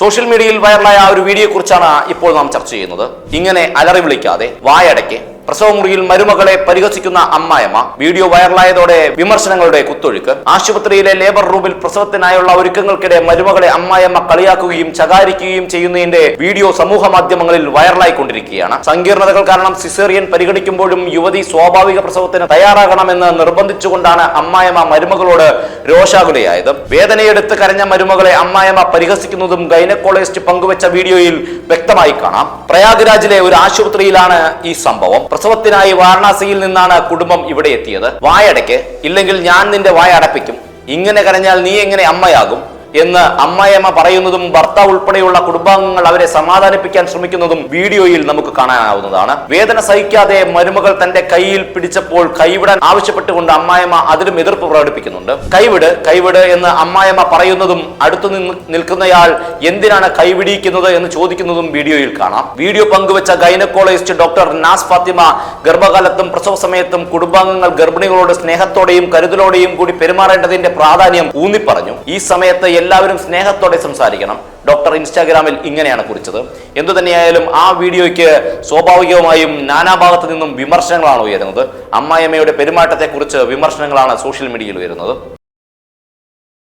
Social മീഡിയയിൽ വൈറലായ ആ ഒരു വീഡിയോയെക്കുറിച്ചാണ് ഇപ്പോൾ നാം ചർച്ച ചെയ്യുന്നത്. ഇങ്ങനെ അലറി വിളിക്കാതെ വായടയ്ക്ക് പ്രസവമുറിയിൽ മരുമകളെ പരിഹസിക്കുന്ന അമ്മായിയമ്മ. വീഡിയോ വൈറലായതോടെ വിമർശനങ്ങളുടെ കുത്തൊഴുക്ക്. ആശുപത്രിയിലെ ലേബർ റൂമിൽ പ്രസവത്തിനായുള്ള ഒരുക്കങ്ങൾക്കിടെ മരുമകളെ അമ്മായിയമ്മ കളിയാക്കുകയും ശകാരിക്കുകയും ചെയ്യുന്നതിന്റെ വീഡിയോ സമൂഹ മാധ്യമങ്ങളിൽ വൈറലായിക്കൊണ്ടിരിക്കുകയാണ്. സങ്കീർണതകൾ കാരണം സിസേറിയൻ പരിഗണിക്കുമ്പോഴും യുവതി സ്വാഭാവിക പ്രസവത്തിന് തയ്യാറാകണമെന്ന് നിർബന്ധിച്ചുകൊണ്ടാണ് അമ്മായിയമ്മ മരുമകളോട് രോഷാകുലയായത്. വേദനയെടുത്ത് കരഞ്ഞ മരുമകളെ അമ്മായിയമ്മ പരിഹസിക്കുന്നതും ഗൈനക്കോളജിസ്റ്റ് പങ്കുവച്ച വീഡിയോയിൽ വ്യക്തമായി കാണാം. പ്രയാഗ്രാജിലെ ഒരു ആശുപത്രിയിലാണ് ഈ സംഭവം. പ്രസവത്തിനായി വാരണാസിയിൽ നിന്നാണ് കുടുംബം ഇവിടെ എത്തിയത്. വായടയ്ക്ക്, ഇല്ലെങ്കിൽ ഞാൻ നിന്റെ വായ അടപ്പിക്കും, ഇങ്ങനെ കരഞ്ഞാൽ നീ എങ്ങനെ അമ്മയാകും എന്ന് അമ്മായിയമ്മ പറയുന്നതും ഭർത്താവ് ഉൾപ്പെടെയുള്ള കുടുംബാംഗങ്ങൾ അവരെ സമാധാനിപ്പിക്കാൻ ശ്രമിക്കുന്നതും വീഡിയോയിൽ നമുക്ക് കാണാനാവുന്നതാണ്. വേദന സഹിക്കാതെ മരുമകൾ തന്റെ കൈയിൽ പിടിച്ചപ്പോൾ കൈവിടാൻ ആവശ്യപ്പെട്ടുകൊണ്ട് അമ്മായിയമ്മ അതിലും എതിർപ്പ് പ്രകടിപ്പിക്കുന്നുണ്ട്. കൈവിട് എന്ന് അമ്മായിയമ്മ പറയുന്നതും അടുത്തു നിൽക്കുന്നയാൾ എന്തിനാണ് കൈവിടിയിക്കുന്നത് എന്ന് ചോദിക്കുന്നതും വീഡിയോയിൽ കാണാം. വീഡിയോ പങ്കുവച്ച ഗൈനക്കോളജിസ്റ്റ് ഡോക്ടർ നാസ് ഫാത്തിമ ഗർഭകാലത്തും പ്രസവ സമയത്തും കുടുംബാംഗങ്ങൾ ഗർഭിണികളോട് സ്നേഹത്തോടെയും കരുതലോടെയും കൂടി പെരുമാറേണ്ടതിന്റെ പ്രാധാന്യം ഊന്നിപ്പറഞ്ഞു. ഈ സമയത്ത് എല്ലാവരും സ്നേഹത്തോടെ സംസാരിക്കണം. ഡോക്ടർ ഇൻസ്റ്റാഗ്രാമിൽ ഇങ്ങനെയാണ് കുറിച്ചത്. എന്തു തന്നെയായാലും ആ വീഡിയോയ്ക്ക് സ്വാഭാവികമായും നാനാഭാഗത്തു നിന്നും വിമർശനങ്ങളാണ് ഉയരുന്നത്. അമ്മായിയമ്മയുടെ പെരുമാറ്റത്തെക്കുറിച്ച് വിമർശനങ്ങളാണ് സോഷ്യൽ മീഡിയയിൽ ഉയരുന്നത്.